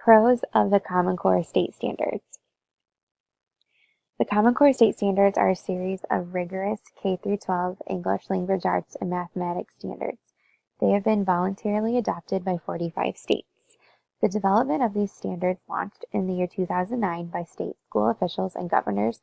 Pros of the Common Core State Standards. The Common Core State Standards are a series of rigorous K-12 English language arts and mathematics standards. They have been voluntarily adopted by 45 states. The development of these standards launched in the year 2009 by state school officials and governors.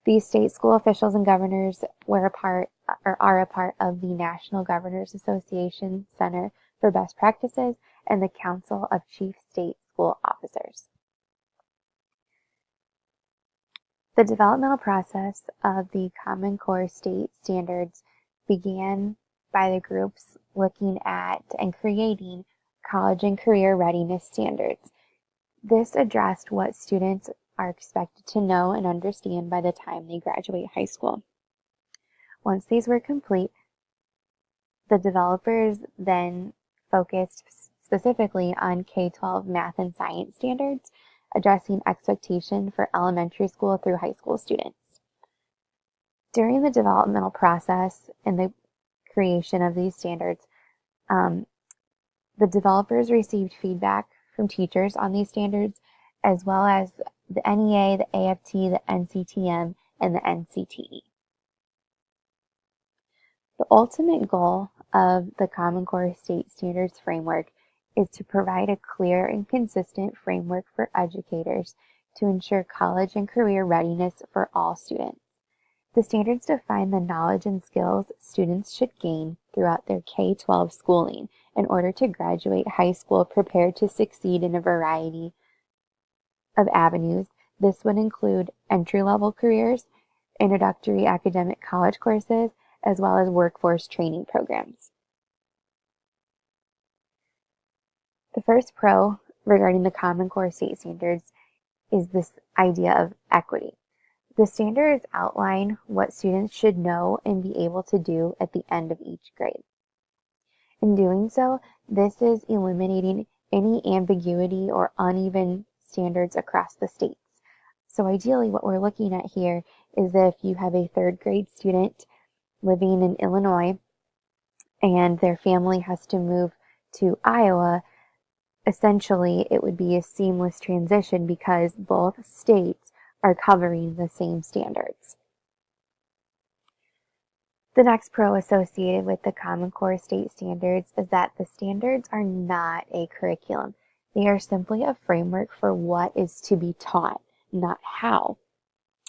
These state school officials and governors are a part of the National Governors Association Center for Best Practices and the Council of Chief State School Officers. The developmental process of the Common Core State Standards began by the groups looking at and creating college and career readiness standards. This addressed what students are expected to know and understand by the time they graduate high school. Once these were complete, the developers then focused specifically on K-12 math and science standards, addressing expectation for elementary school through high school students. During the developmental process and the creation of these standards, the developers received feedback from teachers on these standards, as well as the NEA, the AFT, the NCTM, and the NCTE. The ultimate goal of the Common Core State Standards framework is to provide a clear and consistent framework for educators to ensure college and career readiness for all students. The standards define the knowledge and skills students should gain throughout their K-12 schooling in order to graduate high school prepared to succeed in a variety of avenues. This would include entry-level careers, introductory academic college courses, as well as workforce training programs. The first pro regarding the Common Core State Standards is this idea of equity. The standards outline what students should know and be able to do at the end of each grade. In doing so, this is eliminating any ambiguity or uneven standards across the states. So ideally, what we're looking at here is that if you have a third grade student living in Illinois and their family has to move to Iowa, essentially it would be a seamless transition because both states are covering the same standards. The next pro associated with the Common Core State Standards is that the standards are not a curriculum. They are simply a framework for what is to be taught, not how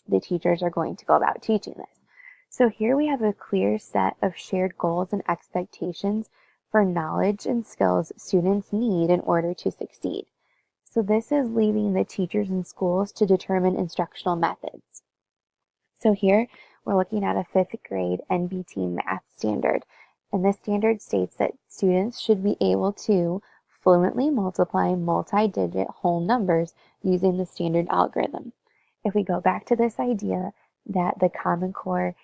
the teachers are going to go about teaching this. So here we have a clear set of shared goals and expectations for knowledge and skills students need in order to succeed. So this is leaving the teachers and schools to determine instructional methods. So here we're looking at a 5th grade NBT math standard, and this standard states that students should be able to fluently multiply multi-digit whole numbers using the standard algorithm. If we go back to this idea that the Common Core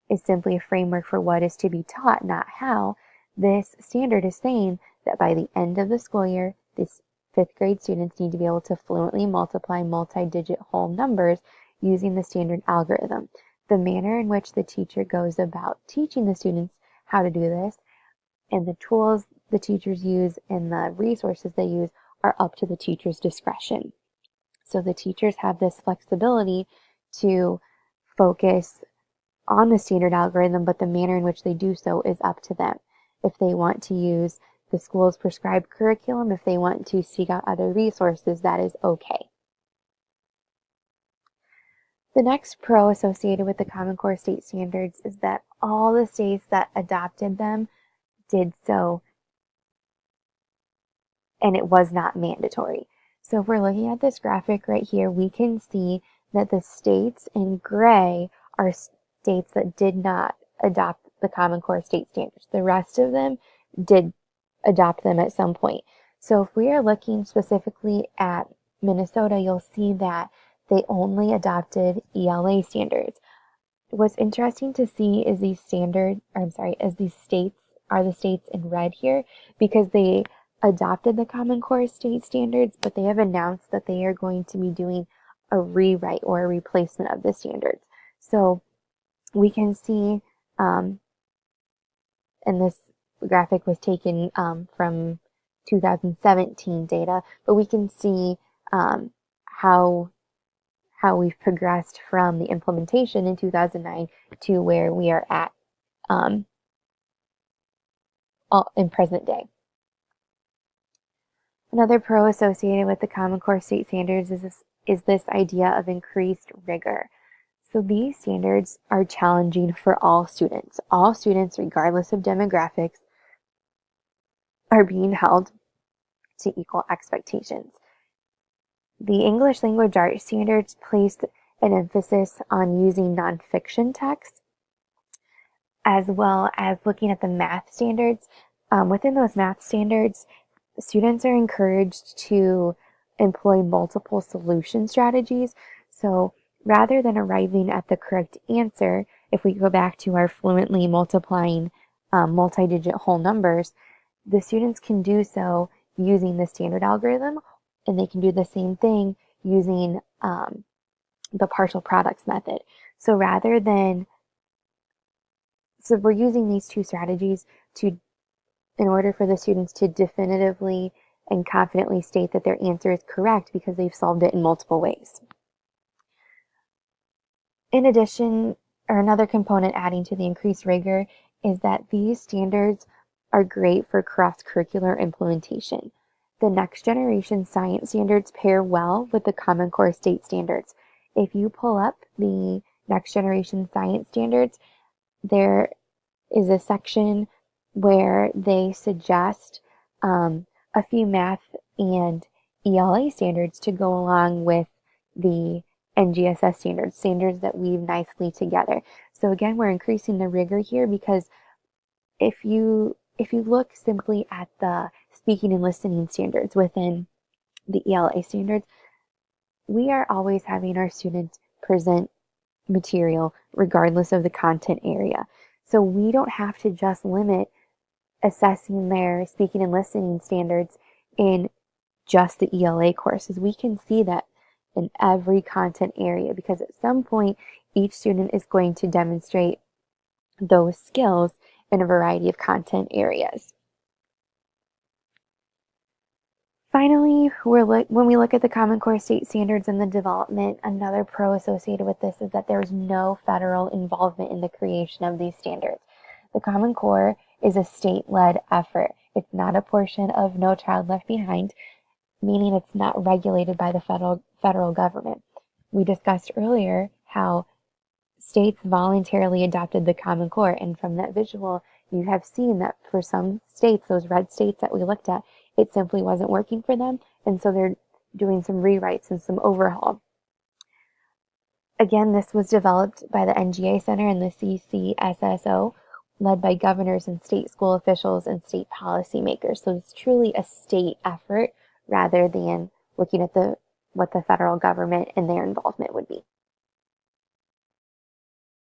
is simply a framework for what is to be taught, not how, this standard is saying that by the end of the school year, these 5th grade students need to be able to fluently multiply multi-digit whole numbers using the standard algorithm. The manner in which the teacher goes about teaching the students how to do this and the tools the teachers use and the resources they use are up to the teacher's discretion. So the teachers have this flexibility to focus on the standard algorithm, but the manner in which they do so is up to them. If they want to use the school's prescribed curriculum, if they want to seek out other resources, that is okay. The next pro associated with the Common Core State Standards is that all the states that adopted them did so, and it was not mandatory. So if we're looking at this graphic right here, we can see that the states in gray are states that did not adopt the Common Core State Standards. The rest of them did adopt them at some point. So if we are looking specifically at Minnesota, you'll see that they only adopted ELA standards. What's interesting to see is these states are the states in red here because they adopted the Common Core State Standards, but they have announced that they are going to be doing a rewrite or a replacement of the standards. So we can see, and this graphic was taken from 2017 data, but we can see how we've progressed from the implementation in 2009 to where we are at in present day. Another pro associated with the Common Core state standards is this idea of increased rigor. So these standards are challenging for all students. All students, regardless of demographics, are being held to equal expectations. The English language arts standards placed an emphasis on using nonfiction text, as well as looking at the math standards. Within those math standards, students are encouraged to employ multiple solution strategies. So rather than arriving at the correct answer, if we go back to our fluently multiplying multi-digit whole numbers, the students can do so using the standard algorithm, and they can do the same thing using the partial products method. So we're using these two strategies in order for the students to definitively and confidently state that their answer is correct because they've solved it in multiple ways. In addition, or another component adding to the increased rigor, is that these standards are great for cross-curricular implementation. The next generation science standards pair well with the Common Core state standards. If you pull up the next generation science standards, there is a section where they suggest a few math and ELA standards to go along with the NGSS standards that weave nicely together. So again, we're increasing the rigor here because if you look simply at the speaking and listening standards within the ELA standards, we are always having our students present material regardless of the content area. So we don't have to just limit assessing their speaking and listening standards in just the ELA courses. We can see that in every content area because at some point each student is going to demonstrate those skills in a variety of content areas. Finally, when we look at the Common Core state standards and the development, another pro associated with this is that there's no federal involvement in the creation of these standards. The Common Core is a state-led effort. It's not a portion of No Child Left Behind, meaning it's not regulated by the federal government. We discussed earlier how states voluntarily adopted the Common Core, and from that visual, you have seen that for some states, those red states that we looked at, it simply wasn't working for them, and so they're doing some rewrites and some overhaul. Again, this was developed by the NGA Center and the CCSSO, led by governors and state school officials and state policymakers. So it's truly a state effort rather than looking at what the federal government and their involvement would be.